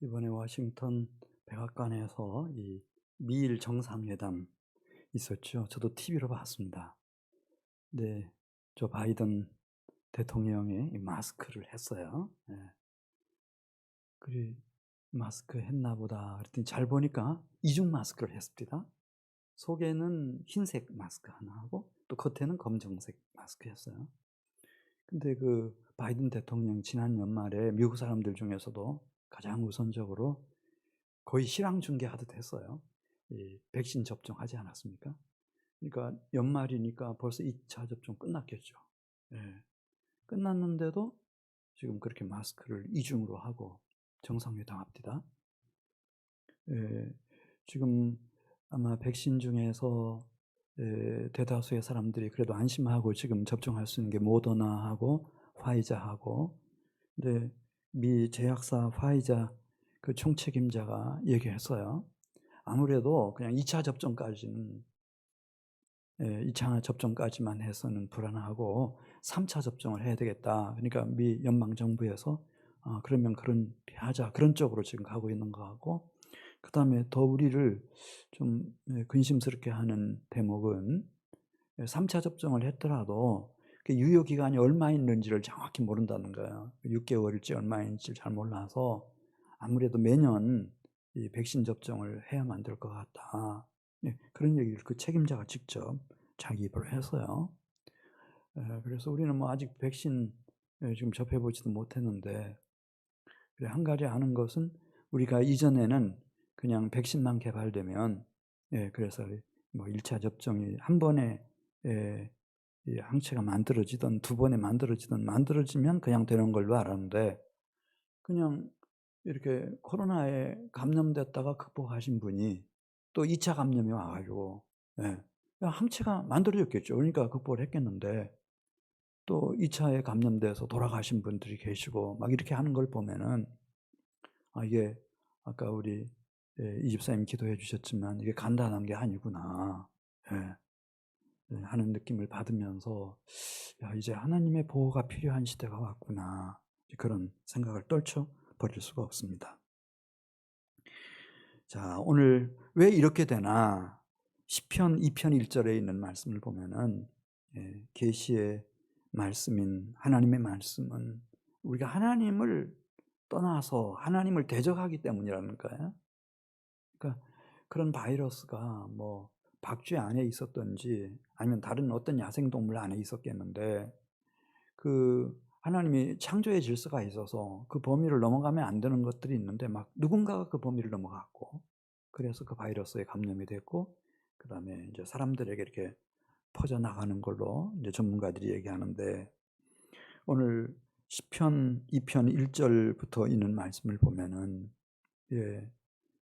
이번에 워싱턴 백악관에서 이 미일 정상회담 있었죠. 저도 TV로 봤습니다. 네, 조 바이든 대통령이 이 마스크를 했어요. 예. 그리 마스크 했나 보다 그랬더니 잘 보니까 이중 마스크를 했습니다. 속에는 흰색 마스크 하나 하고 또 겉에는 검정색 마스크였어요. 근데 그 바이든 대통령 지난 연말에 미국 사람들 중에서도 가장 우선적으로 거의 실황 중계하듯 했어요. 이 백신 접종하지 않았습니까? 그러니까 연말이니까 벌써 2차 접종 끝났겠죠. 예. 끝났는데도 지금 그렇게 마스크를 이중으로 하고 정상회담 합디다. 예. 지금 아마 백신 중에서 대다수의 사람들이 그래도 안심하고 지금 접종할 수 있는 게 모더나하고 화이자하고, 근데 미 제약사 화이자 그 총책임자가 얘기했어요. 아무래도 그냥 2차 접종까지는 2차 접종까지만 해서는 불안하고 3차 접종을 해야 되겠다. 그러니까 미 연방 정부에서 그러면 그렇게 하자. 그런 쪽으로 지금 가고 있는 거 같고, 그다음에 더 우리를 좀 근심스럽게 하는 대목은 3차 접종을 했더라도 그 유효 기간이 얼마 있는지를 정확히 모른다는 거예요. 6개월일지 얼마인지 잘 몰라서 아무래도 매년 이 백신 접종을 해야만 될 것 같다. 그런 얘기를 그 책임자가 직접 자기 입으로 했어요. 그래서 우리는 뭐 아직 백신 지금 접해보지도 못했는데, 그래 한 가지 아는 것은 우리가 이전에는 그냥 백신만 개발되면 그래서 뭐 1차 접종이 한 번에 이 항체가 만들어지든 두 번에 만들어지면 그냥 되는 걸로 알았는데, 그냥 이렇게 코로나에 감염됐다가 극복하신 분이 또 2차 감염이 와가지고 항체가 만들어졌겠죠. 그러니까 극복을 했겠는데 또 2차에 감염돼서 돌아가신 분들이 계시고 막 이렇게 하는 걸 보면은 이게 아까 우리 이 집사님 기도해 주셨지만 이게 간단한 게 아니구나 하는 느낌을 받으면서 이제 하나님의 보호가 필요한 시대가 왔구나, 그런 생각을 떨쳐버릴 수가 없습니다. 자, 오늘 왜 이렇게 되나? 시편 2편 1절에 있는 말씀을 보면은 계시의 말씀인 하나님의 말씀은 우리가 하나님을 떠나서 하나님을 대적하기 때문이라는 거예요. 그러니까 그런 바이러스가 뭐 박쥐 안에 있었던지 아니면 다른 어떤 야생동물 안에 있었겠는데, 그 하나님이 창조의 질서가 있어서 그 범위를 넘어가면 안 되는 것들이 있는데 막 누군가가 그 범위를 넘어갔고, 그래서 그 바이러스에 감염이 됐고, 그다음에 이제 사람들에게 이렇게 퍼져나가는 걸로 이제 전문가들이 얘기하는데, 오늘 시편 2편 1절부터 있는 말씀을 보면은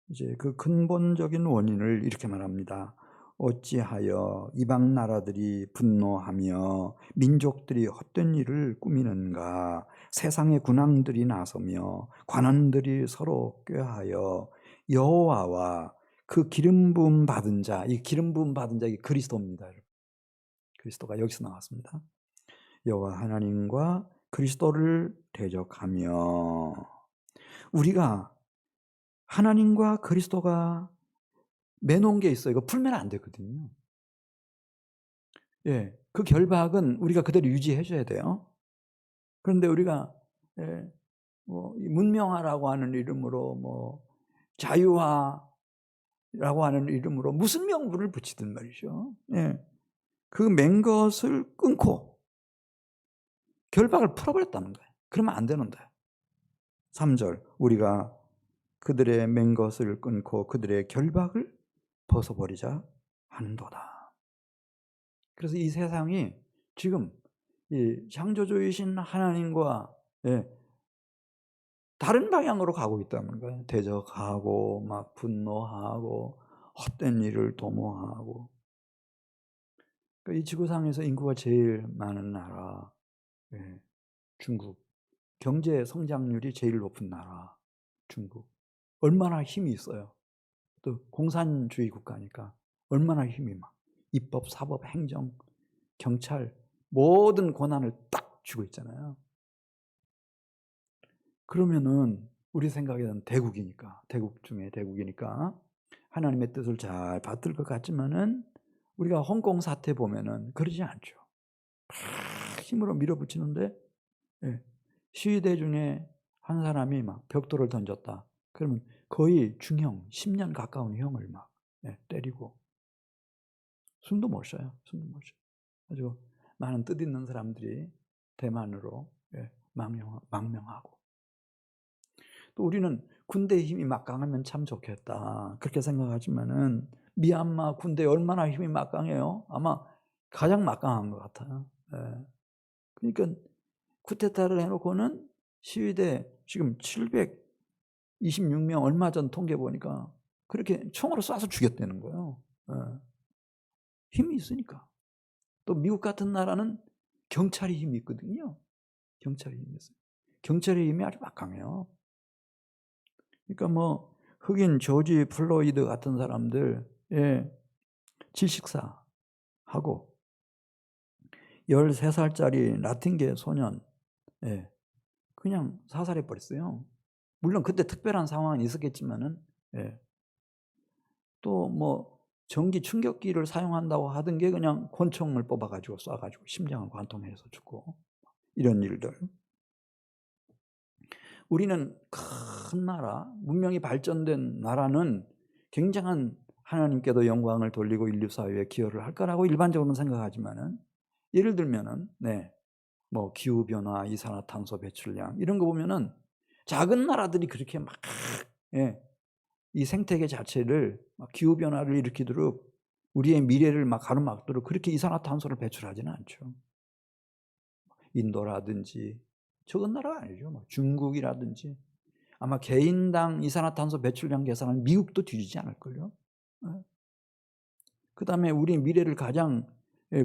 이제 그 근본적인 원인을 이렇게 말합니다. 어찌하여 이방 나라들이 분노하며 민족들이 헛된 일을 꾸미는가? 세상의 군왕들이 나서며 관원들이 서로 꾀하여 여호와와 그 기름 부음 받은 자, 이 기름 부음 받은 자가 그리스도입니다. 그리스도가 여기서 나왔습니다. 여호와 하나님과 그리스도를 대적하며, 우리가 하나님과 그리스도가 매놓은 게 있어요. 이거 풀면 안 되거든요. 그 결박은 우리가 그대로 유지해 줘야 돼요. 그런데 우리가 뭐 문명화라고 하는 이름으로, 뭐 자유화라고 하는 이름으로 무슨 명분을 붙이든 말이죠. 그 맨 것을 끊고 결박을 풀어버렸다는 거예요. 그러면 안 되는데. 3절, 우리가 그들의 맨 것을 끊고 그들의 결박을 벗어버리자 하는도다. 그래서 이 세상이 지금 이 창조주이신 하나님과 다른 방향으로 가고 있다는 거예요. 대적하고 막 분노하고 헛된 일을 도모하고. 그러니까 이 지구상에서 인구가 제일 많은 나라 중국, 경제 성장률이 제일 높은 나라 중국, 얼마나 힘이 있어요. 또 공산주의 국가니까 얼마나 힘이 막 입법, 사법, 행정, 경찰 모든 권한을 딱 쥐고 있잖아요. 그러면은 우리 생각에는 대국이니까, 대국 중에 대국이니까 하나님의 뜻을 잘 받들 것 같지만은 우리가 홍콩 사태 보면은 그러지 않죠. 막 힘으로 밀어붙이는데 예, 시위대 중에 한 사람이 막 벽돌을 던졌다. 그러면 거의 중형, 10년 가까운 형을 막 때리고 숨도 못 쉬어요. 숨도 못 쉬어요. 아주 많은 뜻 있는 사람들이 대만으로 망명하고 또 우리는 군대의 힘이 막강하면 참 좋겠다 그렇게 생각하지만은 미얀마 군대 얼마나 힘이 막강해요? 아마 가장 막강한 것 같아요. 그러니까 쿠데타를 해놓고는 시위대 지금 726명 얼마 전 통계 보니까 그렇게 총으로 쏴서 죽였다는 거예요. 힘이 있으니까. 또 미국 같은 나라는 경찰이 힘이 있거든요. 경찰이 힘이 있어요. 경찰의 힘이 아주 막강해요. 그러니까 뭐 흑인 조지 플로이드 같은 사람들 질식사하고 13살짜리 라틴계 소년 그냥 사살해 버렸어요. 물론 그때 특별한 상황은 있었겠지만은 또 뭐 전기 충격기를 사용한다고 하던 게 그냥 권총을 뽑아가지고 쏴가지고 심장을 관통해서 죽고 이런 일들. 우리는 큰 나라, 문명이 발전된 나라는 굉장한 하나님께도 영광을 돌리고 인류 사회에 기여를 할 거라고 일반적으로는 생각하지만은 예를 들면은 뭐 기후 변화, 이산화탄소 배출량 이런 거 보면은 작은 나라들이 그렇게 막 이 생태계 자체를 막 기후 변화를 일으키도록 우리의 미래를 막 가로막도록 그렇게 이산화탄소를 배출하지는 않죠. 인도라든지 적은 나라가 아니죠. 뭐 중국이라든지 아마 개인당 이산화탄소 배출량 계산은 미국도 뒤지지 않을걸요. 그 다음에 우리 미래를 가장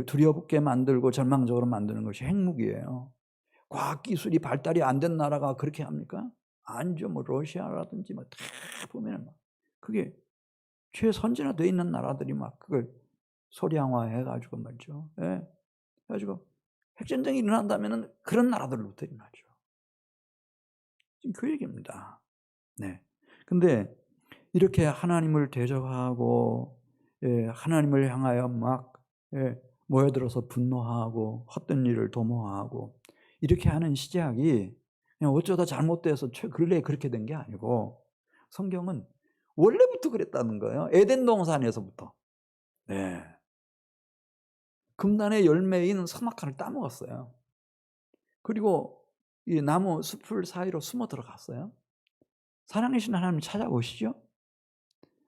두렵게 만들고 절망적으로 만드는 것이 핵무기예요. 과학기술이 발달이 안 된 나라가 그렇게 합니까? 아니죠. 뭐 러시아라든지 뭐 다 보면 그게 최선진화되어 있는 나라들이 막 그걸 소량화해가지고 말이죠. 그래가지고 핵전쟁이 일어난다면은 그런 나라들로부터 일어나죠. 지금 그 얘기입니다. 근데 이렇게 하나님을 대적하고 하나님을 향하여 막 모여들어서 분노하고 헛된 일을 도모하고 이렇게 하는 시작이 그냥 어쩌다 잘못돼서 근래에 그렇게 된 게 아니고 성경은 원래부터 그랬다는 거예요. 에덴 동산에서부터. 금단의 열매인 선악과를 따먹었어요. 그리고 이 나무 숲을 사이로 숨어 들어갔어요. 사랑이신 하나님 찾아오시죠.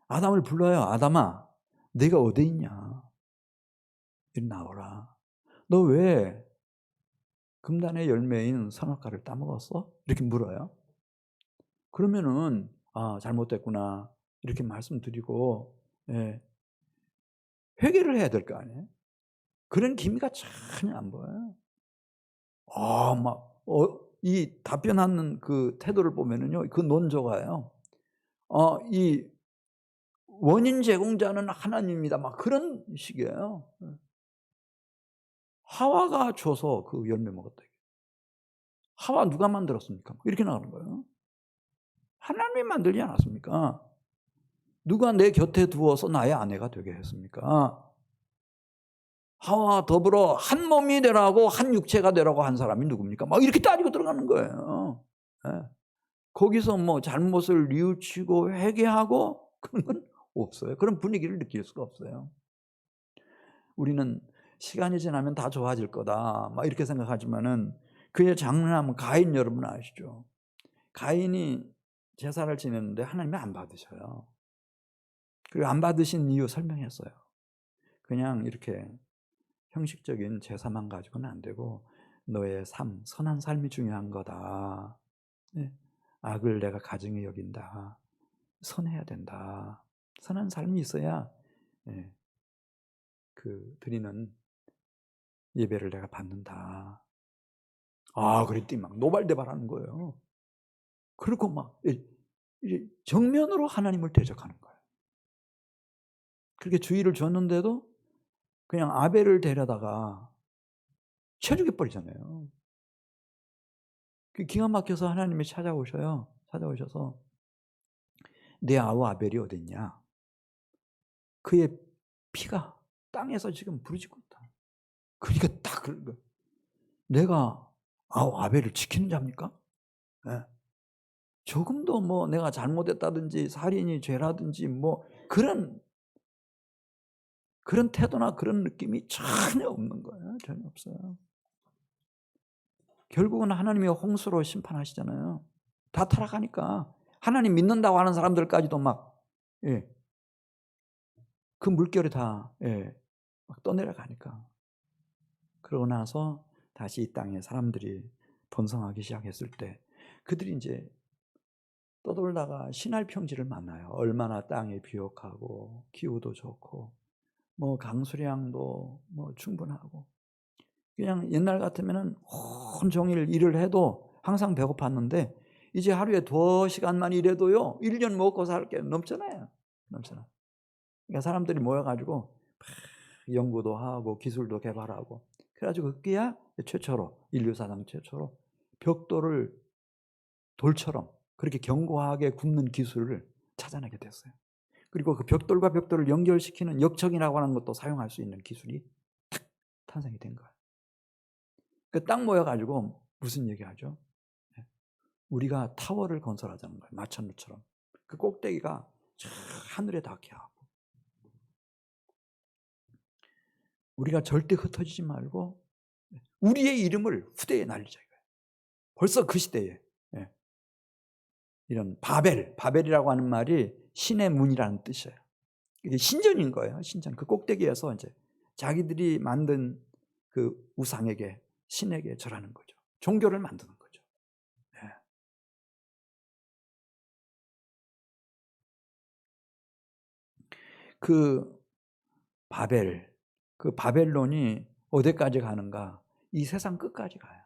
아담을 불러요. 아담아, 네가 어디 있냐? 이리 나오라. 너 왜 금단의 열매인 선악과를 따먹었어? 이렇게 물어요. 그러면은 잘못됐구나 이렇게 말씀드리고 회개를 해야 될 거 아니에요. 그런 기미가 전혀 안 보여요. 이 답변하는 그 태도를 보면은요, 그 논조가요. 이 원인 제공자는 하나님입니다. 막 그런 식이에요. 하와가 줘서 그 열매 먹었다. 하와 누가 만들었습니까? 이렇게 나가는 거예요. 하나님이 만들지 않았습니까? 누가 내 곁에 두어서 나의 아내가 되게 했습니까? 하와 더불어 한 몸이 되라고 한 육체가 되라고 한 사람이 누굽니까? 막 이렇게 따지고 들어가는 거예요. 거기서 뭐 잘못을 뉘우치고 회개하고 그런 건 없어요. 그런 분위기를 느낄 수가 없어요. 우리는 시간이 지나면 다 좋아질 거다 막 이렇게 생각하지만은 그의 장남 가인 여러분 아시죠? 가인이 제사를 지냈는데 하나님이 안 받으셔요. 그리고 안 받으신 이유 설명했어요. 그냥 이렇게 형식적인 제사만 가지고는 안 되고 너의 삶, 선한 삶이 중요한 거다. 악을 내가 가증히 여긴다. 선해야 된다. 선한 삶이 있어야 그 드리는 예배를 내가 받는다. 그랬더니 막 노발대발하는 거예요. 그리고 막 정면으로 하나님을 대적하는 거예요. 그렇게 주의를 줬는데도 그냥 아벨을 데려다가 쳐 죽여버리잖아요. 기가 막혀서 하나님이 찾아오셔요. 찾아오셔서 내 아우 아벨이 어딨냐? 그의 피가 땅에서 지금 부르짖고 있다. 그러니까 딱 그런 거예요. 내가 아우 아벨을 지키는 자입니까? 예. 조금도 뭐 내가 잘못했다든지 살인이 죄라든지 뭐 그런 태도나 그런 느낌이 전혀 없는 거예요. 전혀 없어요. 결국은 하나님이 홍수로 심판하시잖아요. 다 타락하니까 하나님 믿는다고 하는 사람들까지도 막 그 물결이 다 막 떠내려가니까. 그러고 나서 다시 이 땅에 사람들이 번성하기 시작했을 때 그들이 이제 떠돌다가 신할 평지를 만나요. 얼마나 땅이 비옥하고 기후도 좋고 뭐 강수량도 뭐 충분하고 그냥 옛날 같으면은 온종일 일을 해도 항상 배고팠는데 이제 하루에 2시간만 일해도요 1년 먹고 살 게 넘잖아요. 넘잖아. 그러니까 사람들이 모여가지고 연구도 하고 기술도 개발하고 그래가지고 그게야 최초로 인류사상 최초로 벽돌을 돌처럼 그렇게 견고하게 굽는 기술을 찾아내게 됐어요. 그리고 그 벽돌과 벽돌을 연결시키는 역청이라고 하는 것도 사용할 수 있는 기술이 탁 탄생이 된 거예요. 그 딱 모여가지고 무슨 얘기하죠? 우리가 타워를 건설하자는 거예요. 마천루처럼. 그 꼭대기가 하늘에 닿게 하고 우리가 절대 흩어지지 말고 우리의 이름을 후대에 날리자 이거예요. 벌써 그 시대에 이런 바벨이라고 하는 말이 신의 문이라는 뜻이에요. 이게 신전인 거예요. 신전. 그 꼭대기에서 이제 자기들이 만든 그 우상에게 신에게 절하는 거죠. 종교를 만드는 거죠. 그 바벨론이 어디까지 가는가? 이 세상 끝까지 가요.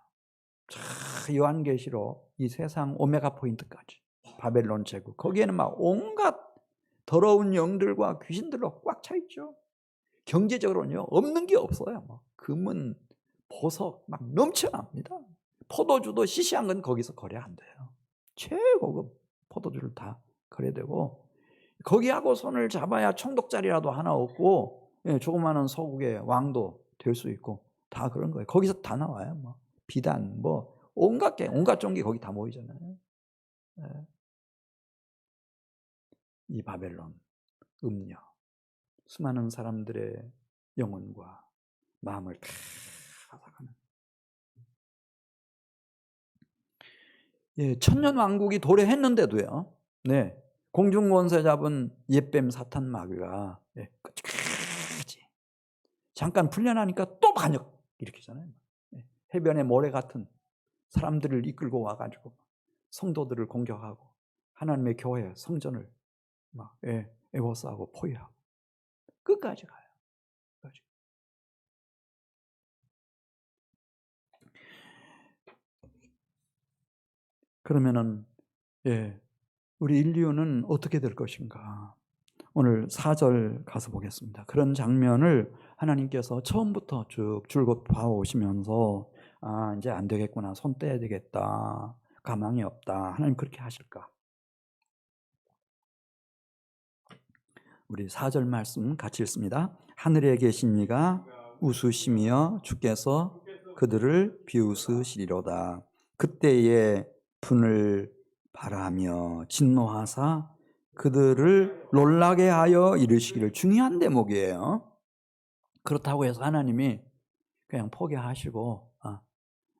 요한계시록 이 세상 오메가 포인트까지 바벨론 제국. 거기에는 막 온갖 더러운 영들과 귀신들로 꽉 차 있죠. 경제적으로는요 없는 게 없어요. 뭐 금은 보석 막 넘쳐납니다. 포도주도 시시한 건 거기서 거래 안 돼요. 최고급 포도주를 다 거래되고 거기하고 손을 잡아야 총독자리라도 하나 얻고 조그마한 서국의 왕도 될 수 있고 다 그런 거예요. 거기서 다 나와요. 뭐 비단 뭐 온갖 종기 거기 다 모이잖아요. 이 바벨론 음녀 수많은 사람들의 영혼과 마음을 다 앗아가는. 천년 왕국이 도래했는데도요. 네. 공중권세 잡은 옛뱀 사탄 마귀가 끝까지 잠깐 풀려나니까 또 반역 일으키잖아요. 해변의 모래 같은 사람들을 이끌고 와가지고 성도들을 공격하고 하나님의 교회 성전을 막 에워싸고 포위하고 끝까지 가요. 끝까지. 그러면은 우리 인류는 어떻게 될 것인가? 오늘 4절 가서 보겠습니다. 그런 장면을 하나님께서 처음부터 쭉 줄곧 봐오시면서 이제 안 되겠구나. 손 떼야 되겠다. 가망이 없다. 하나님 그렇게 하실까? 우리 4절 말씀 같이 읽습니다. 하늘에 계신 이가 웃으시며 주께서 그들을 비웃으시리로다. 그때에 분을 발하며 진노하사 그들을 놀라게 하여 이르시기를. 중요한 대목이에요. 그렇다고 해서 하나님이 그냥 포기하시고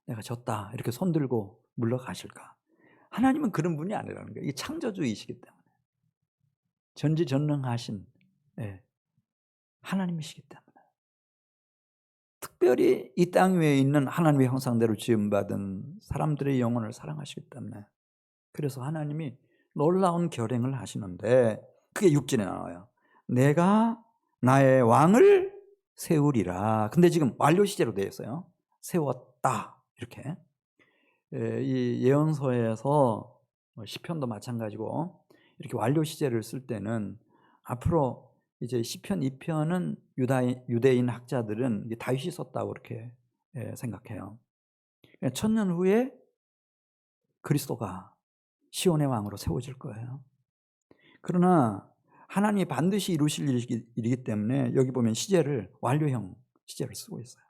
내가 졌다 이렇게 손들고 물러가실까? 하나님은 그런 분이 아니라는 거예요. 이게 창조주이시기 때문에 전지전능하신 하나님이시기 때문에 특별히 이 땅 위에 있는 하나님의 형상대로 지음받은 사람들의 영혼을 사랑하시기 때문에 그래서 하나님이 놀라운 결행을 하시는데 그게 6절에 나와요. 내가 나의 왕을 세우리라. 근데 지금 완료 시제로 되어 있어요. 세웠다 이렇게. 이 예언서에서 시편도 마찬가지고 이렇게 완료 시제를 쓸 때는 앞으로 이제 시편 2편은 유대인 학자들은 다윗이 썼다고 그렇게 생각해요. 천년 후에 그리스도가 시온의 왕으로 세워질 거예요. 그러나 하나님이 반드시 이루실 일이기 때문에 여기 보면 시제를 완료형 시제를 쓰고 있어요.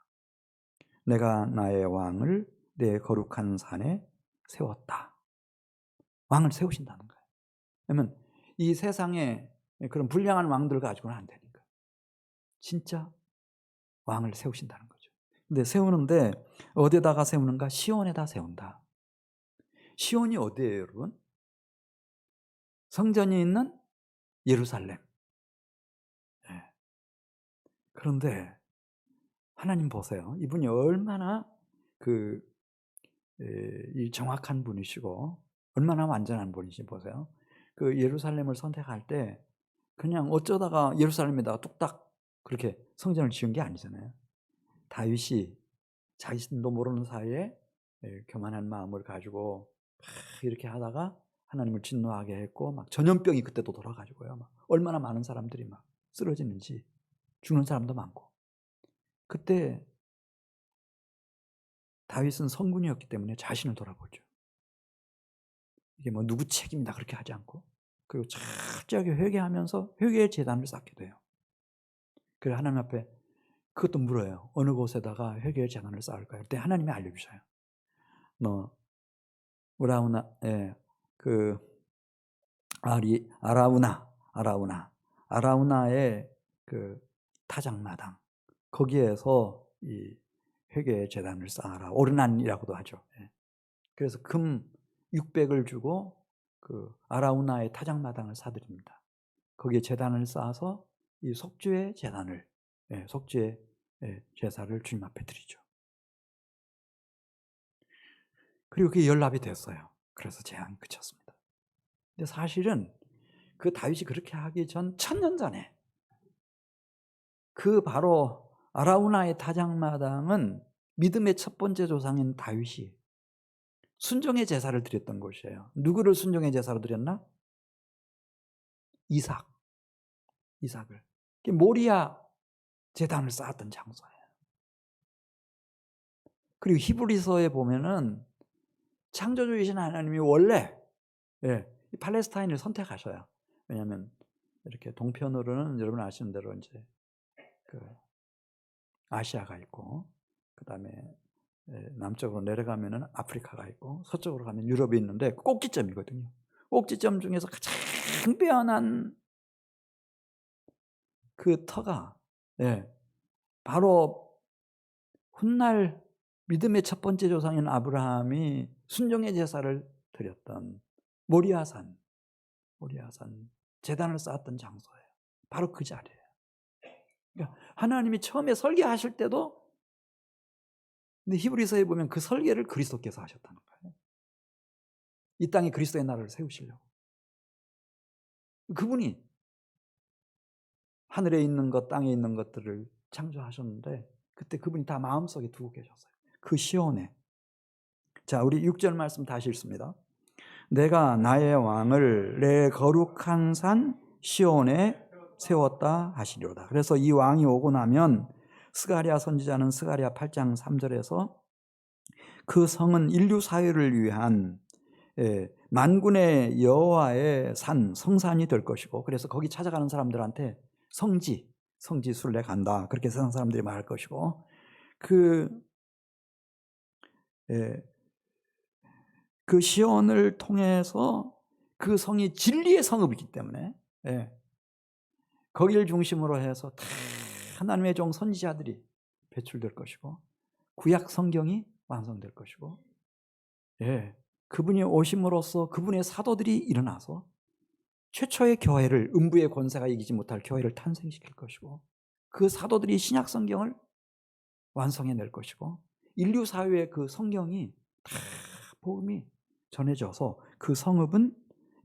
내가 나의 왕을 내 거룩한 산에 세웠다. 왕을 세우신다는 거예요. 왜냐면 이 세상에 그런 불량한 왕들 가지고는 안 되니까. 진짜 왕을 세우신다는 거죠. 근데 세우는데 어디에다가 세우는가? 시온에다 세운다. 시온이 어디예요, 여러분? 성전이 있는 예루살렘. 네. 그런데 하나님 보세요. 이분이 얼마나 이 정확한 분이시고 얼마나 완전한 분이신지 보세요. 그 예루살렘을 선택할 때 그냥 어쩌다가 예루살렘에다가 뚝딱 그렇게 성전을 지은 게 아니잖아요. 다윗이 자신도 모르는 사이에 교만한 마음을 가지고 이렇게 하다가 하나님을 진노하게 했고 막 전염병이 그때도 돌아가지고요. 막 얼마나 많은 사람들이 막 쓰러지는지 죽는 사람도 많고. 그때 다윗은 성군이었기 때문에 자신을 돌아보죠. 이게 뭐 누구 책임이다 그렇게 하지 않고 그리고 철저하게 회개하면서 회개의 제단을 쌓게 돼요. 그래서 하나님 앞에 그것도 물어요. 어느 곳에다가 회개의 제단을 쌓을까요? 그때 하나님이 알려주셔요. 너 우라우나 그 아라우나의 그 타작마당 거기에서 이 회개의 제단을 쌓아라. 오르난이라고도 하죠. 그래서 금 600을 주고 그 아라우나의 타작마당을 사드립니다. 거기에 제단을 쌓아서 이 속죄의 제단을 속죄의 제사를 주님 앞에 드리죠. 그리고 그게 연락이 됐어요. 그래서 재앙이 그쳤습니다. 근데 사실은 그 다윗이 그렇게 하기 전 1000년 전에 그 바로 아라우나의 타작마당은 믿음의 첫 번째 조상인 다윗이 순종의 제사를 드렸던 곳이에요. 누구를 순종의 제사로 드렸나? 이삭을. 모리아 제단을 쌓았던 장소예요. 그리고 히브리서에 보면은 창조주이신 하나님이 원래 팔레스타인을 선택하셔요. 왜냐하면 이렇게 동편으로는 여러분 아시는 대로 이제 그 아시아가 있고, 그 다음에 남쪽으로 내려가면은 아프리카가 있고, 서쪽으로 가면 유럽이 있는데 꼭지점이거든요. 꼭지점 중에서 가장 빼어난 그 터가 바로 훗날 믿음의 첫 번째 조상인 아브라함이 순종의 제사를 드렸던 모리아산 제단을 쌓았던 장소예요. 바로 그 자리예요. 그러니까 하나님이 처음에 설계하실 때도, 근데 히브리서에 보면 그 설계를 그리스도께서 하셨다는 거예요. 이 땅에 그리스도의 나라를 세우시려고. 그분이 하늘에 있는 것, 땅에 있는 것들을 창조하셨는데 그때 그분이 다 마음속에 두고 계셨어요. 그 시온에. 자, 우리 6절 말씀 다시 읽습니다. 내가 나의 왕을 내 거룩한 산 시온에 세웠다 하시리로다. 그래서 이 왕이 오고 나면 스가랴 선지자는 스가랴 8장 3절에서 그 성은 인류 사회를 위한 만군의 여호와의 산, 성산이 될 것이고, 그래서 거기 찾아가는 사람들한테 성지 순례 간다 그렇게 세상 사람들이 말할 것이고, 그 시온을 통해서 그 성이 진리의 성읍이기 때문에 거기를 중심으로 해서 다 하나님의 종 선지자들이 배출될 것이고 구약 성경이 완성될 것이고 그분이 오심으로써 그분의 사도들이 일어나서 최초의 교회를, 음부의 권세가 이기지 못할 교회를 탄생시킬 것이고 그 사도들이 신약 성경을 완성해낼 것이고 인류 사회의 그 성경이 다 복음이 전해져서 그 성읍은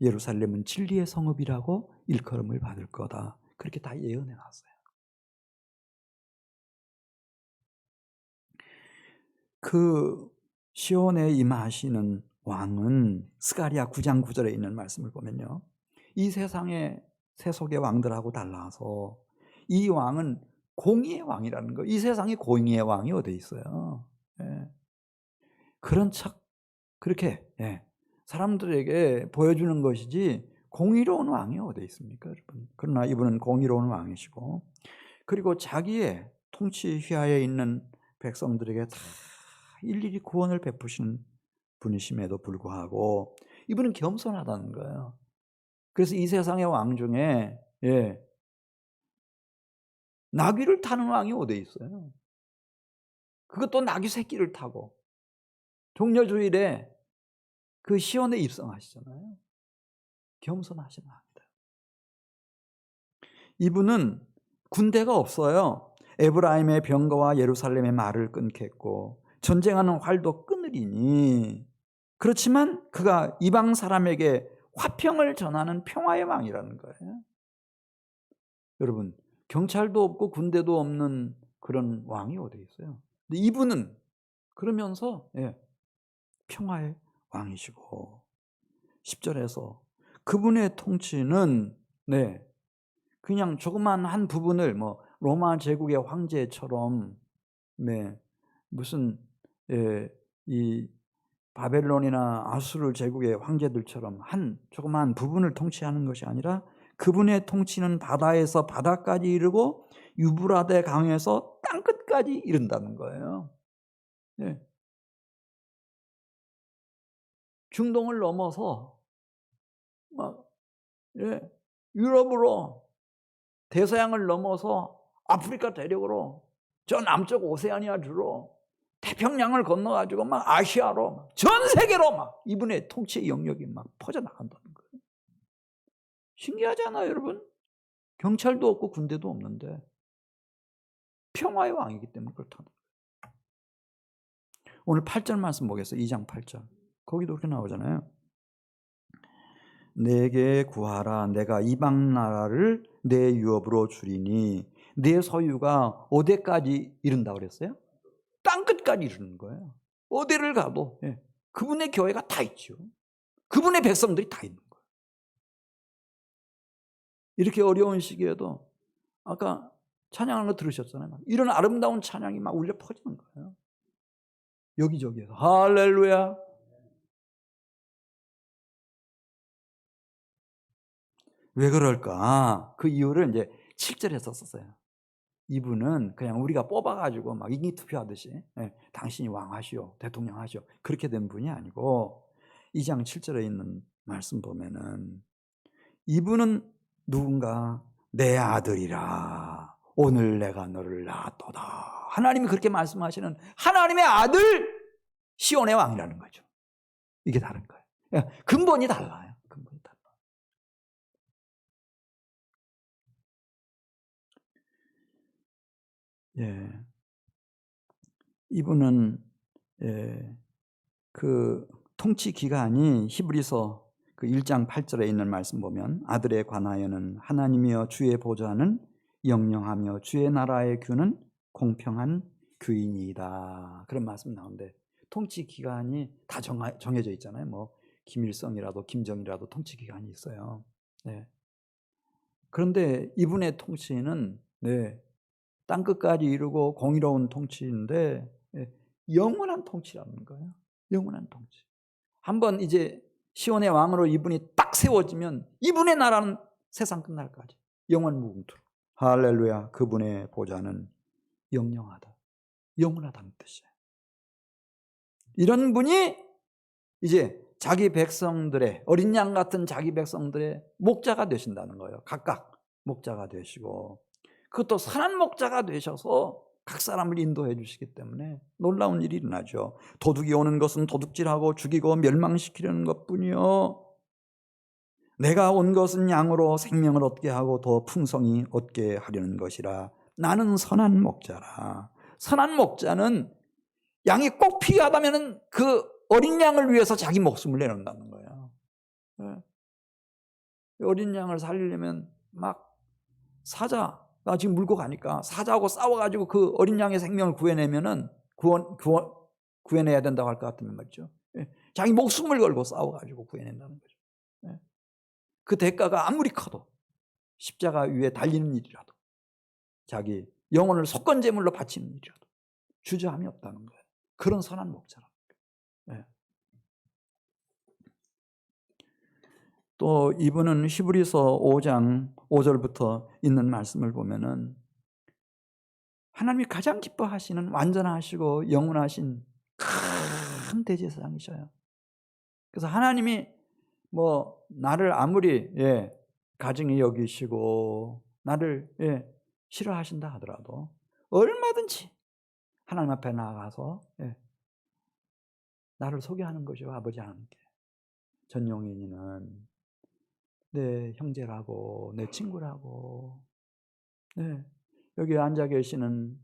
예루살렘은 진리의 성읍이라고 일컬음을 받을 거다. 그렇게 다 예언해 놨어요. 그 시온에 임하시는 왕은 스가랴 9장 9절에 있는 말씀을 보면요, 이 세상의 세속의 왕들하고 달라서 이 왕은 공의의 왕이라는 거. 이 세상에 공의의 왕이 어디 있어요? 그런 척 그렇게 사람들에게 보여주는 것이지 공의로운 왕이 어디 있습니까, 여러분? 그러나 이분은 공의로운 왕이시고, 그리고 자기의 통치 휘하에 있는 백성들에게 다 일일이 구원을 베푸시는 분이심에도 불구하고 이분은 겸손하다는 거예요. 그래서 이 세상의 왕 중에 나귀를 타는 왕이 어디 있어요? 그것도 나귀 새끼를 타고 종려주일에 그 시온에 입성하시잖아요. 겸손하신 왕이다. 이분은 군대가 없어요. 에브라임의 병거와 예루살렘의 말을 끊겠고 전쟁하는 활도 끊으리니, 그렇지만 그가 이방 사람에게 화평을 전하는 평화의 왕이라는 거예요. 여러분, 경찰도 없고 군대도 없는 그런 왕이 어디 있어요? 근데 이분은 그러면서 평화의 왕이시고, 10절에서 그분의 통치는 그냥 조그만 한 부분을 뭐 로마 제국의 황제처럼 무슨 이 바벨론이나 아수르 제국의 황제들처럼 한 조그만 부분을 통치하는 것이 아니라 그분의 통치는 바다에서 바다까지 이르고 유브라데 강에서 땅끝까지 이른다는 거예요. 중동을 넘어서 막 유럽으로, 대서양을 넘어서 아프리카 대륙으로, 저 남쪽 오세아니아주로, 태평양을 건너가지고 막 아시아로, 막 전 세계로 막 이분의 통치의 영역이 막 퍼져나간다는 거예요. 신기하지 않아요, 여러분? 경찰도 없고 군대도 없는데 평화의 왕이기 때문에 그렇다는 거예요. 오늘 8절 말씀 보겠어요. 2장 8절. 거기도 그렇게 나오잖아요. 내게 구하라. 내가 이방 나라를 내 유업으로 주리니. 내 소유가 어디까지 이른다고 그랬어요? 땅끝까지 이르는 거예요. 어디를 가도 그분의 교회가 다 있죠. 그분의 백성들이 다 있는 거예요. 이렇게 어려운 시기에도 아까 찬양하는 거 들으셨잖아요. 이런 아름다운 찬양이 막 울려 퍼지는 거예요. 여기저기에서 할렐루야. 왜 그럴까? 그 이유를 이제 7절에서 썼어요. 이분은 그냥 우리가 뽑아가지고 막 인기 투표하듯이 당신이 왕하시오, 대통령 하시오, 그렇게 된 분이 아니고, 2장 7절에 있는 말씀 보면은 이분은 누군가 내 아들이라 오늘 내가 너를 낳았도다. 하나님이 그렇게 말씀하시는 하나님의 아들 시온의 왕이라는 거죠. 이게 다른 거예요. 근본이 달라요. 근본이 달라. 이분은 그 통치 기간이 히브리서 그 1장 8절에 있는 말씀 보면 아들에 관하여는 하나님이여 주의 보좌는 영영하며 주의 나라의 규는 공평한 규이니이다. 그런 말씀 나오는데 통치 기간이 다 정해져 있잖아요. 뭐 김일성이라도 김정이라도 통치 기간이 있어요. 그런데 이분의 통치는 땅끝까지 이루고 공의로운 통치인데 영원한 통치라는 거예요. 영원한 통치. 한번 이제 시온의 왕으로 이분이 딱 세워지면 이분의 나라는 세상 끝날까지 영원 무궁토록. 할렐루야. 그분의 보좌는 영영하다. 영원하다는 뜻이에요. 이런 분이 이제 자기 백성들의, 어린 양 같은 자기 백성들의 목자가 되신다는 거예요. 각각 목자가 되시고, 그것도 선한 목자가 되셔서 각 사람을 인도해 주시기 때문에 놀라운 일이 일어나죠. 도둑이 오는 것은 도둑질하고 죽이고 멸망시키려는 것뿐이요, 내가 온 것은 양으로 생명을 얻게 하고 더 풍성히 얻게 하려는 것이라. 나는 선한 목자라. 선한 목자는 양이 꼭 필요하다면 그 어린 양을 위해서 자기 목숨을 내놓는다는 거예요. 어린 양을 살리려면 막 사자가 지금 물고 가니까 사자하고 싸워가지고 그 어린 양의 생명을 구해내면은 구해내야 된다고 할 것 같으면 말이죠. 자기 목숨을 걸고 싸워가지고 구해낸다는 거죠. 그 대가가 아무리 커도 십자가 위에 달리는 일이라도, 자기 영혼을 속건제물로 바치는 일이라도 주저함이 없다는 거예요. 그런 선한 목자라는 거예요. 또 이분은 히브리서 5장 5절부터 있는 말씀을 보면은 하나님이 가장 기뻐하시는 완전하시고 영원하신 큰 대제사장이셔요. 그래서 하나님이 뭐 나를 아무리 가증히 여기시고 나를 싫어하신다 하더라도 얼마든지 하나님 앞에 나아가서 나를 소개하는 거죠. 아버지 하나님께. 전용인이는 내 형제라고, 내 친구라고, 여기 앉아 계시는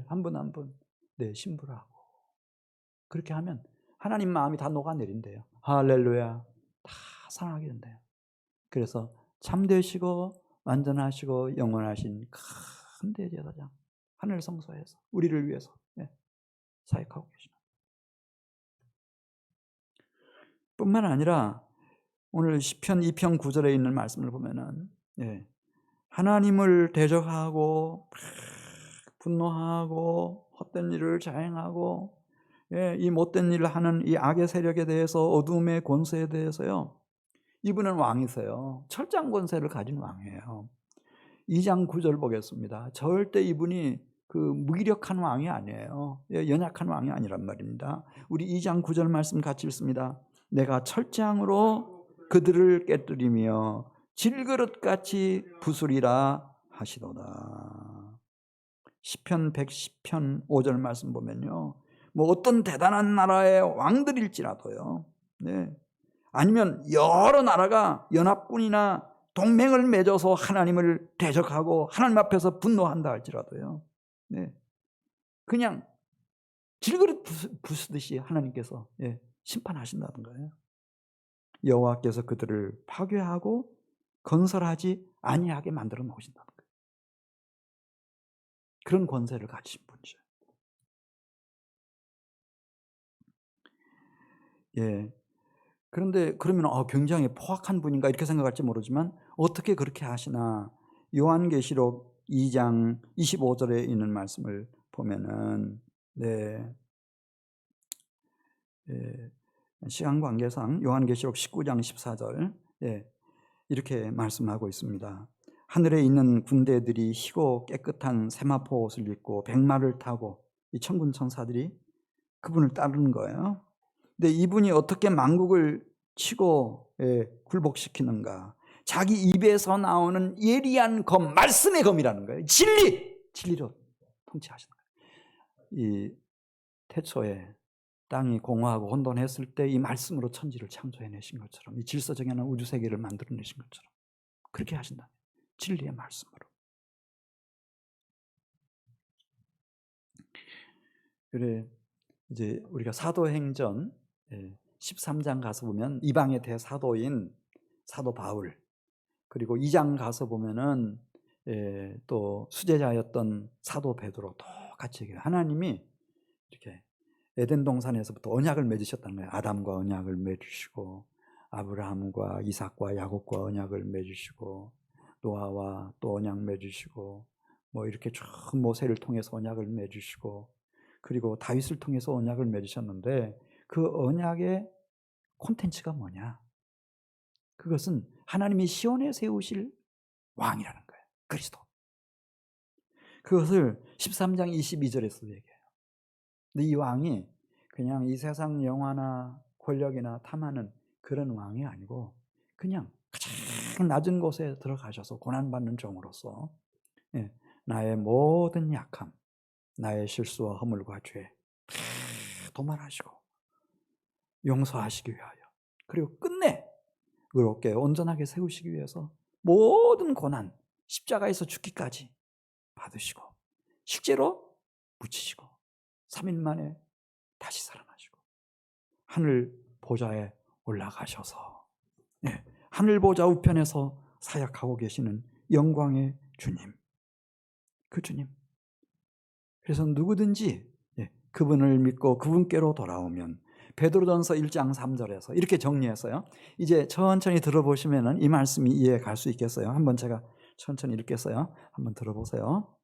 한 분 한 분 내 신부라고. 그렇게 하면 하나님 마음이 다 녹아내린대요. 할렐루야. 다 사랑하게 된대요. 그래서 참되시고 완전하시고 영원하신 큰 대제사장, 하늘 성소에서 우리를 위해서 사역하고 계시는 뿐만 아니라 오늘 시편 2편 9절에 있는 말씀을 보면은 하나님을 대적하고 분노하고 헛된 일을 자행하고 이 못된 일을 하는 이 악의 세력에 대해서, 어둠의 권세에 대해서요, 이분은 왕이세요. 철장 권세를 가진 왕이에요. 2장 9절 보겠습니다. 절대 이분이 그 무기력한 왕이 아니에요. 연약한 왕이 아니란 말입니다. 우리 2장 9절 말씀 같이 읽습니다. 내가 철장으로 그들을 깨뜨리며 질그릇같이 부수리라 하시도다. 시편 110편 5절 말씀 보면요, 뭐 어떤 대단한 나라의 왕들일지라도요, 아니면 여러 나라가 연합군이나 동맹을 맺어서 하나님을 대적하고 하나님 앞에서 분노한다 할지라도요, 그냥 질그릇 부수듯이 하나님께서 심판하신다는 거예요. 여호와께서 그들을 파괴하고 건설하지 아니하게 만들어 놓으신다는 거예요. 그런 권세를 가지신 분이죠. 그런데 그러면 굉장히 포악한 분인가 이렇게 생각할지 모르지만 어떻게 그렇게 하시나, 요한계시록 2장 25절에 있는 말씀을 보면은 시간 관계상 요한계시록 19장 14절 이렇게 말씀하고 있습니다. 하늘에 있는 군대들이 희고 깨끗한 세마포 옷을 입고 백마를 타고 이 천군 천사들이 그분을 따르는 거예요. 근데 이분이 어떻게 만국을 치고 굴복시키는가? 자기 입에서 나오는 예리한 검, 말씀의 검이라는 거예요. 진리로 통치하시는 거예요. 이 태초에 땅이 공허하고 혼돈했을 때 이 말씀으로 천지를 창조해내신 것처럼, 이 질서정연한 우주세계를 만들어내신 것처럼 그렇게 하신다. 진리의 말씀으로. 그래, 이제 우리가 사도행전 13장 가서 보면 이방의 대사도인 사도 바울, 그리고 2장 가서 보면은 또 수제자였던 사도 베드로 똑같이 얘기해요. 하나님이 이렇게 에덴 동산에서부터 언약을 맺으셨다는 거예요. 아담과 언약을 맺으시고, 아브라함과 이삭과 야곱과 언약을 맺으시고, 노아와 또 언약 맺으시고, 뭐 이렇게 쭉 모세를 통해서 언약을 맺으시고, 그리고 다윗을 통해서 언약을 맺으셨는데, 그 언약의 콘텐츠가 뭐냐? 그것은 하나님이 시온에 세우실 왕이라는 거예요. 그리스도. 그것을 13장 22절에서 얘기해요. 근데 이 왕이 그냥 이 세상 영화나 권력이나 탐하는 그런 왕이 아니고 그냥 가장 낮은 곳에 들어가셔서 고난받는 종으로서 나의 모든 약함, 나의 실수와 허물과 죄 도말하시고 용서하시기 위하여, 그리고 끝내 의롭게 온전하게 세우시기 위해서 모든 고난, 십자가에서 죽기까지 받으시고 실제로 묻히시고 3일 만에 다시 살아나시고 하늘 보좌에 올라가셔서 하늘 보좌 우편에서 사역하고 계시는 영광의 주님, 그 주님. 그래서 누구든지 그분을 믿고 그분께로 돌아오면, 베드로전서 1장 3절에서 이렇게 정리했어요. 이제 천천히 들어보시면 이 말씀이 이해 갈 수 있겠어요. 한번 제가 천천히 읽겠어요. 한번 들어보세요.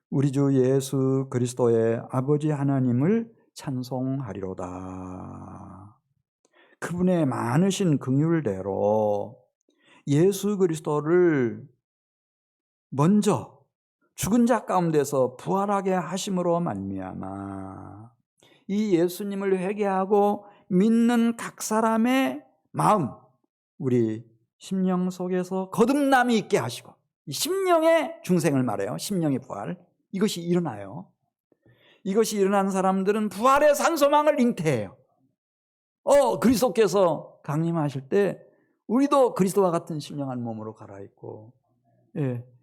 우리 주 예수 그리스도의 아버지 하나님을 찬송하리로다. 그분의 많으신 긍휼대로 예수 그리스도를 먼저 죽은 자 가운데서 부활하게 하심으로 말미암아 이 예수님을 회개하고 믿는 각 사람의 마음, 우리 심령 속에서 거듭남이 있게 하시고, 이 심령의 중생을 말해요. 심령의 부활. 이것이 일어나요. 이것이 일어난 사람들은 부활의 산소망을 잉태해요. 그리스도께서 강림하실 때 우리도 그리스도와 같은 신령한 몸으로 갈아입고,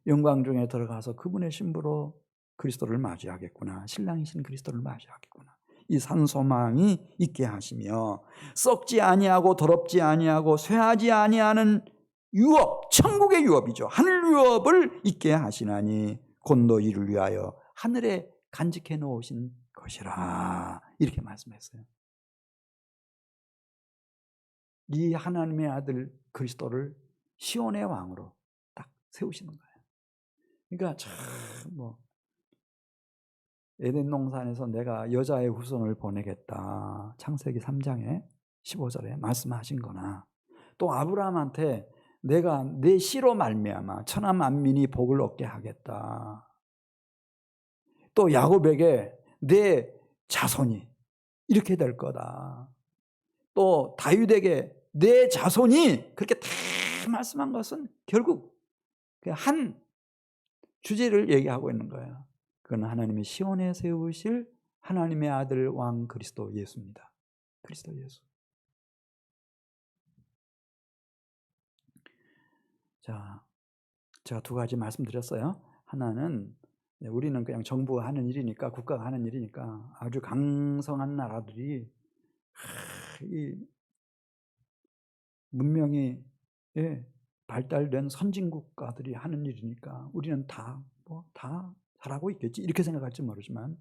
영광 중에 들어가서 그분의 신부로 그리스도를 맞이하겠구나. 신랑이신 그리스도를 맞이하겠구나. 이 산소망이 있게 하시며, 썩지 아니하고 더럽지 아니하고 쇠하지 아니하는 유업, 천국의 유업이죠. 하늘 유업을 있게 하시나니 곧 너희를 위하여 하늘에 간직해 놓으신 것이라. 이렇게 말씀했어요. 이 하나님의 아들 그리스도를 시온의 왕으로 딱 세우시는 거예요. 그러니까 참 에덴 동산에서 내가 여자의 후손을 보내겠다. 창세기 3장에 15절에 말씀하신 거나, 또 아브라함한테 내가 내 씨로 말미암아 천하 만민이 복을 얻게 하겠다. 또 야곱에게 내 자손이 이렇게 될 거다. 또 다윗에게 내 자손이, 그렇게 다 말씀한 것은 결국 한 주제를 얘기하고 있는 거예요. 그건 하나님이 시온에 세우실 하나님의 아들 왕 그리스도 예수입니다. 그리스도 예수. 자, 제가 두 가지 말씀드렸어요. 하나는 우리는 그냥 정부가 하는 일이니까, 국가가 하는 일이니까 아주 강성한 나라들이 이 문명이 발달된 선진국가들이 하는 일이니까 우리는 다 잘하고 있겠지 이렇게 생각할지 모르지만,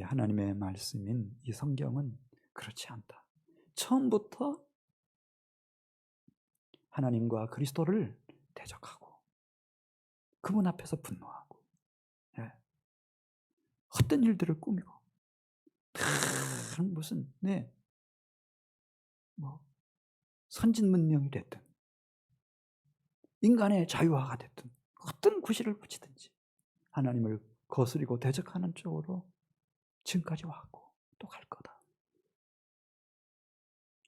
하나님의 말씀인 이 성경은 그렇지 않다. 처음부터 하나님과 그리스도를 대적하고 그분 앞에서 분노하고 헛된 일들을 꾸미고 무슨 선진 문명이 됐든 인간의 자유화가 됐든 어떤 구실을 붙이든지 하나님을 거스리고 대적하는 쪽으로 지금까지 왔고 또 갈 거다.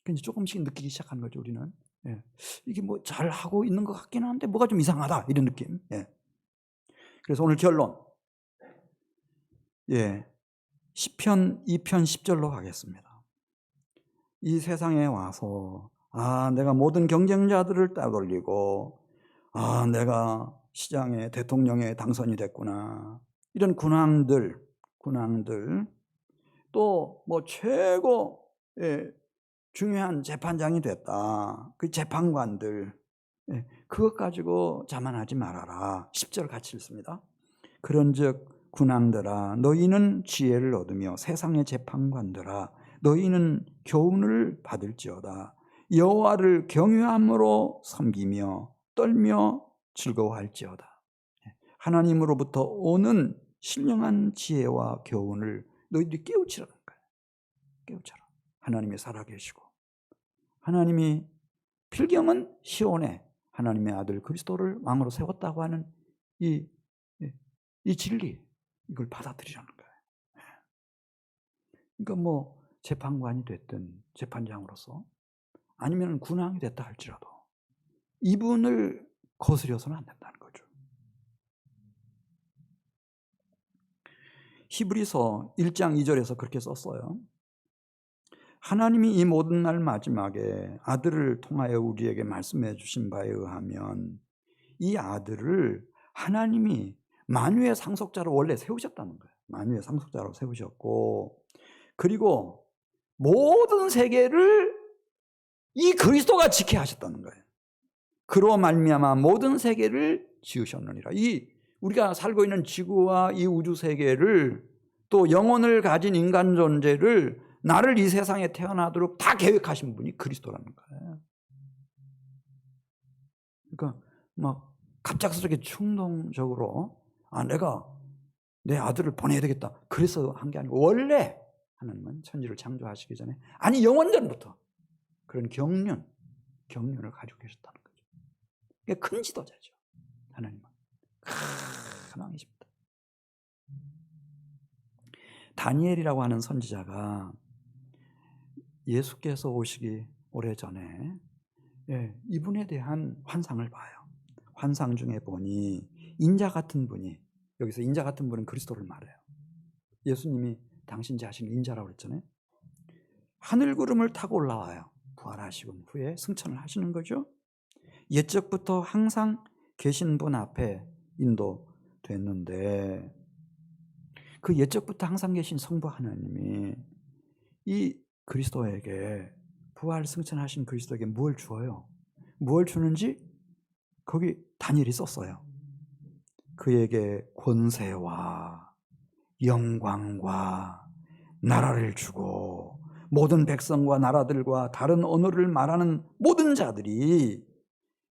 그러니까 조금씩 느끼기 시작한 거죠, 우리는. 이게 잘하고 있는 것 같기는 한데 뭐가 좀 이상하다, 이런 느낌. 그래서 오늘 결론. 시편 2편 10절로 가겠습니다. 이 세상에 와서 내가 모든 경쟁자들을 따돌리고 내가 시장에 대통령에 당선이 됐구나. 이런 군왕들 또 최고 중요한 재판장이 됐다. 그 재판관들 그것 가지고 자만하지 말아라. 10절 같이 읽습니다. 그런즉 군왕들아 너희는 지혜를 얻으며 세상의 재판관들아 너희는 교훈을 받을지어다. 여호와를 경외함으로 섬기며 떨며 즐거워할지어다. 하나님으로부터 오는 신령한 지혜와 교훈을 너희들이 깨우치라는 거예요. 깨우쳐라. 하나님이 살아계시고 하나님이 필경은 시온에 하나님의 아들 그리스도를 왕으로 세웠다고 하는 이 진리, 이걸 받아들이라는 거예요. 그러니까 재판관이 됐든 재판장으로서 아니면 군왕이 됐다 할지라도 이분을 거스려서는 안 된다는 거죠. 히브리서 1장 2절에서 그렇게 썼어요. 하나님이 이 모든 날 마지막에 아들을 통하여 우리에게 말씀해 주신 바에 의하면 이 아들을 하나님이 만유의 상속자로 원래 세우셨다는 거예요. 만유의 상속자로 세우셨고, 그리고 모든 세계를 이 그리스도가 지켜 하셨다는 거예요. 그로 말미암아 모든 세계를 지으셨느니라. 이 우리가 살고 있는 지구와 이 우주 세계를, 또 영혼을 가진 인간 존재를, 나를 이 세상에 태어나도록 다 계획하신 분이 그리스도라는 거예요. 그러니까 갑작스럽게 충동적으로 내가 내 아들을 보내야 되겠다 그래서 한 게 아니고, 원래 하나님은 천지를 창조하시기 전에, 아니 영원전부터 그런 경륜을 가지고 계셨다는 거죠. 큰 지도자죠. 하나님은 큰 왕이십니다. 다니엘이라고 하는 선지자가 예수께서 오시기 오래전에 이분에 대한 환상을 봐요. 환상 중에 보니 인자 같은 분이, 여기서 인자 같은 분은 그리스도를 말해요. 예수님이 당신 자신을 인자라고 그랬잖아요. 하늘 구름을 타고 올라와요. 부활하시고 후에 승천을 하시는 거죠. 옛적부터 항상 계신 분 앞에 인도됐는데 그 옛적부터 항상 계신 성부 하나님이 이 그리스도에게, 부활 승천하신 그리스도에게 뭘 주어요? 뭘 주는지 거기 다니엘이 썼어요. 그에게 권세와 영광과 나라를 주고 모든 백성과 나라들과 다른 언어를 말하는 모든 자들이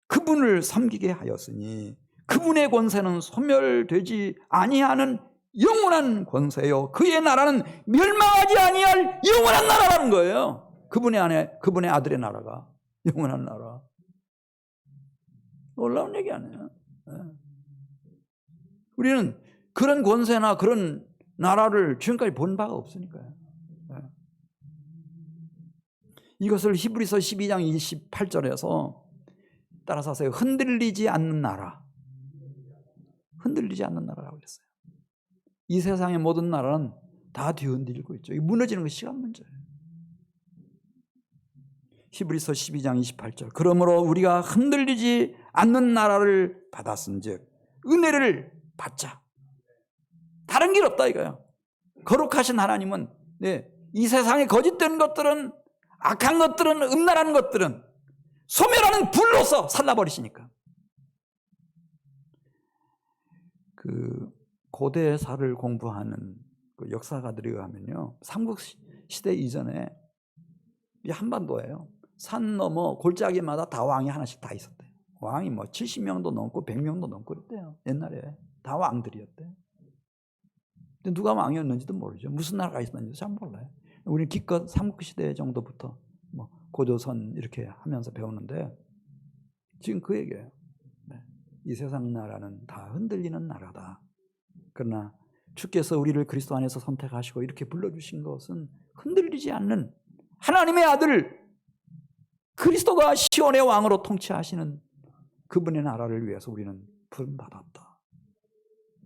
그분을 섬기게 하였으니 그분의 권세는 소멸되지 아니하는 영원한 권세요. 그의 나라는 멸망하지 아니할 영원한 나라라는 거예요. 그분의 아들의 나라가 영원한 나라. 놀라운 얘기 아니에요. 우리는 그런 권세나 그런 나라를 지금까지 본 바가 없으니까요. 이것을 히브리서 12장 28절에서 따라서 하세요. 흔들리지 않는 나라. 흔들리지 않는 나라라고 그랬어요. 이 세상의 모든 나라는 다 뒤흔들고 있죠. 무너지는 건 시간 문제예요. 히브리서 12장 28절. 그러므로 우리가 흔들리지 않는 나라를 받았은즉 은혜를 받자. 다른 길 없다 이거예요. 거룩하신 하나님은 이 세상에 거짓된 것들은, 악한 것들은, 음란한 것들은 소멸하는 불로서 살라버리시니까. 그 고대사를 공부하는 그 역사가들이 가면요, 삼국시대 이전에 이 한반도예요. 산 넘어 골짜기마다 다 왕이 하나씩 다 있었대요. 왕이 뭐 70명도 넘고 100명도 넘고 그랬대요. 옛날에 다 왕들이었대요. 근데 누가 왕이었는지도 모르죠. 무슨 나라가 있었는지도 잘 몰라요. 우리는 기껏 삼국시대 정도부터 뭐 고조선 이렇게 하면서 배우는데 지금 그 얘기예요. 이 세상 나라는 다 흔들리는 나라다. 그러나 주께서 우리를 그리스도 안에서 선택하시고 이렇게 불러주신 것은 흔들리지 않는 하나님의 아들 그리스도가 시온의 왕으로 통치하시는 그분의 나라를 위해서 우리는 부름받았다.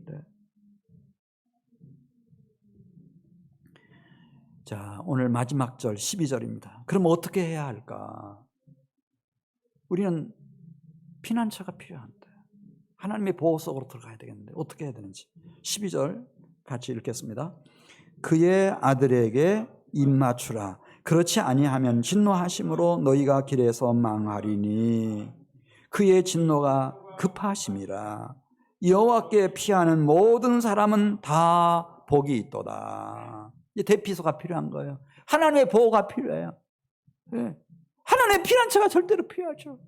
네. 자, 오늘 마지막 절 12절입니다. 그럼 어떻게 해야 할까? 우리는 피난처가 필요한데 하나님의 보호 속으로 들어가야 되겠는데 어떻게 해야 되는지 12절 같이 읽겠습니다. 그의 아들에게 입맞추라. 그렇지 아니하면 진노하심으로 너희가 길에서 망하리니 그의 진노가 급하심이라. 여호와께 피하는 모든 사람은 다 복이 있도다. 대피소가 필요한 거예요. 하나님의 보호가 필요해요. 하나님의 피난처가 절대로 필요하죠.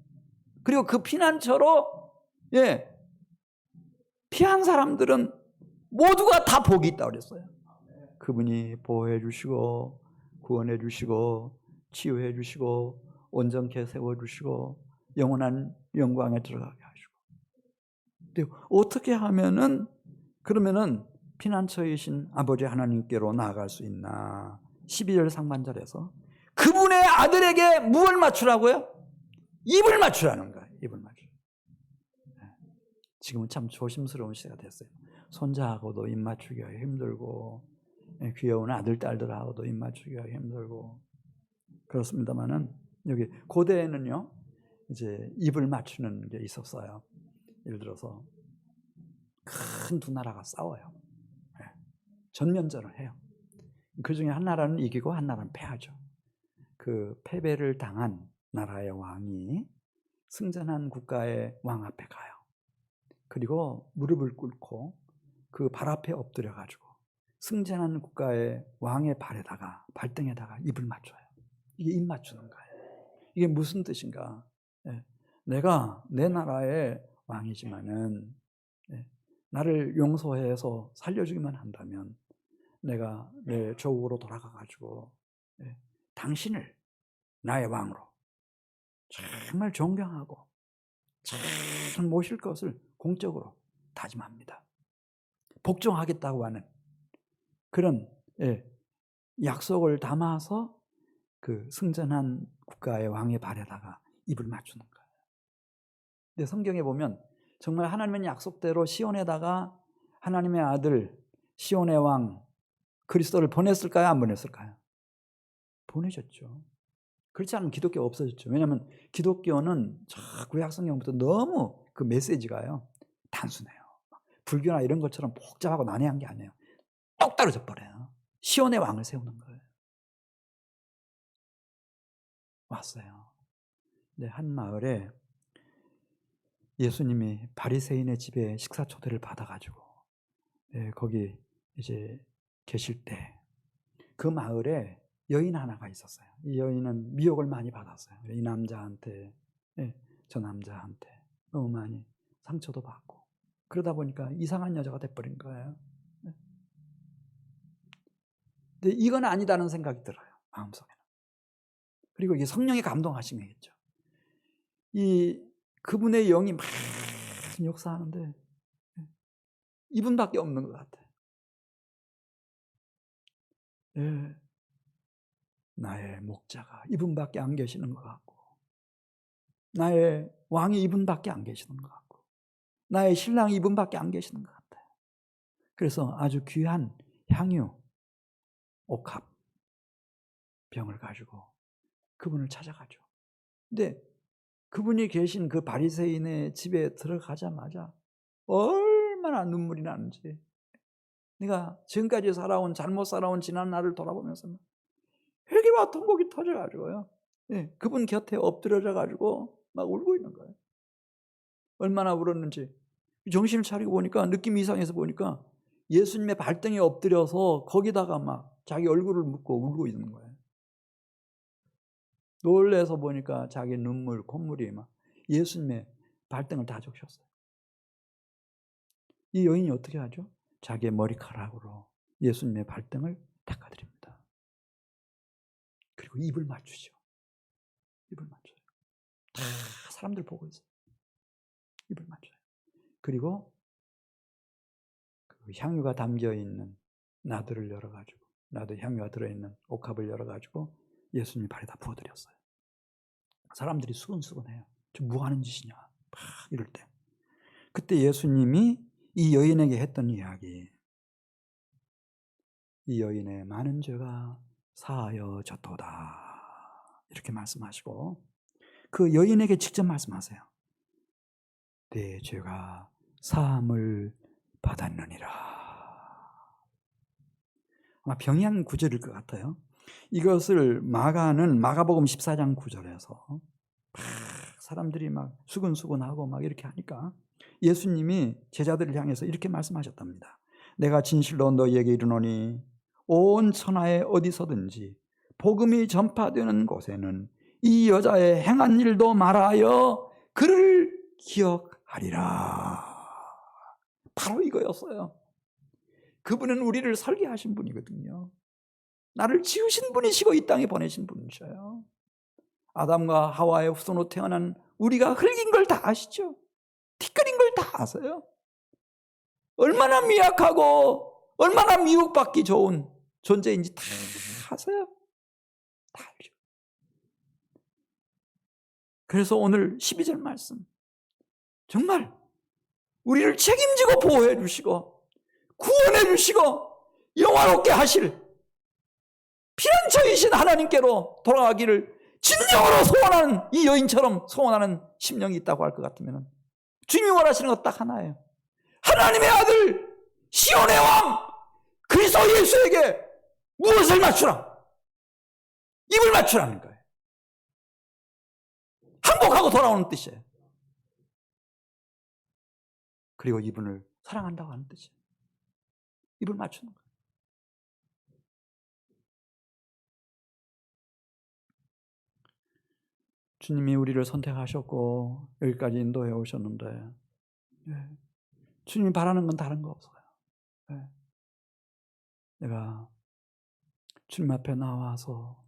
그리고 그 피난처로 피한 사람들은 모두가 다 복이 있다고 그랬어요. 그분이 보호해 주시고 구원해 주시고 치유해 주시고 온전케 세워 주시고 영원한 영광에 들어가게 하시고. 근데 어떻게 하면은 그러면은 피난처이신 아버지 하나님께로 나아갈 수 있나? 12절 상반절에서 그분의 아들에게 무엇을 맞추라고요? 입을 맞추라는 거예요. 입을 맞추. 지금은 참 조심스러운 시대가 됐어요. 손자하고도 입 맞추기가 힘들고 귀여운 아들 딸들하고도 입 맞추기가 힘들고 그렇습니다만은 여기 고대에는요 이제 입을 맞추는 게 있었어요. 예를 들어서 큰 두 나라가 싸워요. 전면전을 해요. 그 중에 한 나라는 이기고 한 나라는 패하죠. 그 패배를 당한 나라의 왕이 승전한 국가의 왕 앞에 가요. 그리고 무릎을 꿇고 그 발 앞에 엎드려 가지고 승전한 국가의 왕의 발등에다가 입을 맞춰요. 이게 입 맞추는 거예요. 이게 무슨 뜻인가? 내가 내 나라의 왕이지만은 나를 용서해서 살려주기만 한다면 내가 내 조국으로 돌아가 가지고 당신을 나의 왕으로 정말 존경하고 잘 모실 것을 공적으로 다짐합니다. 복종하겠다고 하는 그런 약속을 담아서 그 승전한 국가의 왕의 발에다가 입을 맞추는 거예요. 근데 성경에 보면 정말 하나님의 약속대로 시온에다가 하나님의 아들 시온의 왕 그리스도를 보냈을까요? 안 보냈을까요? 보내셨죠. 그렇지 않으면 기독교가 없어졌죠. 왜냐하면 기독교는 구약 성경부터 너무 그 메시지가요 단순해요. 불교나 이런 것처럼 복잡하고 난해한 게 아니에요. 똑 떨어져 버려요. 시온의 왕을 세우는 거예요. 왔어요. 근데 한 마을에 예수님이 바리새인의 집에 식사 초대를 받아가지고 거기 이제 계실 때 그 마을에 여인 하나가 있었어요. 이 여인은 미혹을 많이 받았어요. 이 남자한테, 저 남자한테 너무 많이 상처도 받고 그러다 보니까 이상한 여자가 돼버린 거예요. 근데 이건 아니다는 생각이 들어요. 마음속에는. 그리고 이게 성령이 감동하시겠죠. 그분의 영이 막 역사하는데 이분밖에 없는 것 같아요. 나의 목자가 이분밖에 안 계시는 것 같고, 나의 왕이 이분밖에 안 계시는 것 같고, 나의 신랑이 이분밖에 안 계시는 것 같아요. 그래서 아주 귀한 향유, 옥합 병을 가지고 그분을 찾아가죠. 근데 그분이 계신 그 바리새인의 집에 들어가자마자 얼마나 눈물이 나는지, 내가 지금까지 잘못 살아온 지난 날을 돌아보면서 회개와 통곡이 터져가지고요. 그분 곁에 엎드려져가지고 막 울고 있는 거예요. 얼마나 울었는지. 정신을 차리고 보니까, 느낌이 이상해서 보니까 예수님의 발등에 엎드려서 거기다가 막 자기 얼굴을 묻고 울고 있는 거예요. 놀래서 보니까 자기 눈물, 콧물이 막 예수님의 발등을 다 적셨어요. 이 여인이 어떻게 하죠? 자기의 머리카락으로 예수님의 발등을 닦아드립니다. 그리고 입을 맞추죠. 입을 맞춰요. 다 사람들 보고 있어요. 입을 맞춰요. 그리고 그 향유가 담겨있는 나도를 열어가지고, 나도 향유가 들어있는 옥합을 열어가지고 예수님 발에다 부어드렸어요. 사람들이 수근수근해요. 좀 뭐 하는 짓이냐 막 이럴 때, 그때 예수님이 이 여인에게 했던 이야기, 이 여인의 많은 죄가 사하여졌도다 이렇게 말씀하시고, 그 여인에게 직접 말씀하세요. 내 죄가 사함을 받았느니라. 아마 병양 구절일 것 같아요. 이것을 마가복음 14장 9절에서 사람들이 막 수근수근하고 막 이렇게 하니까 예수님이 제자들을 향해서 이렇게 말씀하셨답니다. 내가 진실로 너희에게 이르노니 온 천하에 어디서든지 복음이 전파되는 곳에는 이 여자의 행한 일도 말하여 그를 기억하리라. 바로 이거였어요. 그분은 우리를 설계하신 분이거든요. 나를 지으신 분이시고 이 땅에 보내신 분이셔요. 아담과 하와의 후손으로 태어난 우리가 흙인 걸 다 아시죠? 티끌인 걸 다 아세요? 얼마나 미약하고 얼마나 미혹받기 좋은 존재인지 다 아세요? 다 알죠. 그래서 오늘 12절 말씀, 정말 우리를 책임지고 보호해 주시고 구원해 주시고 영화롭게 하실 피난처이신 하나님께로 돌아가기를 진정으로 소원하는, 이 여인처럼 소원하는 심령이 있다고 할 것 같으면 주님이 원하시는 것 딱 하나예요. 하나님의 아들 시온의 왕 그리스도 예수에게 무엇을 맞추라? 입을 맞추라는 거예요. 항복하고 돌아오는 뜻이에요. 그리고 이분을 사랑한다고 하는 뜻이에요. 입을 맞추는 거예요. 주님이 우리를 선택하셨고 여기까지 인도해 오셨는데 주님이 바라는 건 다른 거 없어요. 내가 주님 앞에 나와서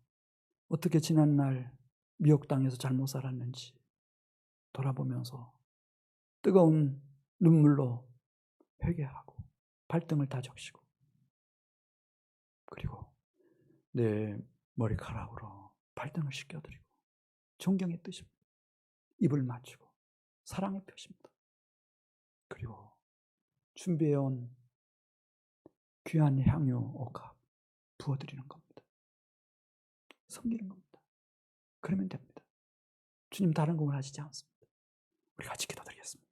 어떻게 지난날 미혹당해서 잘못 살았는지 돌아보면서 뜨거운 눈물로 회개하고 발등을 다적시고 그리고 내 머리카락으로 발등을 씻겨드리고 존경의 뜻입니다. 입을 맞추고 사랑의 표시입니다. 그리고 준비해온 귀한 향유 옥합 부어드리는 겁니다. 섬기는 겁니다. 그러면 됩니다. 주님 다른 공을 하시지 않습니다. 우리 같이 기도드리겠습니다.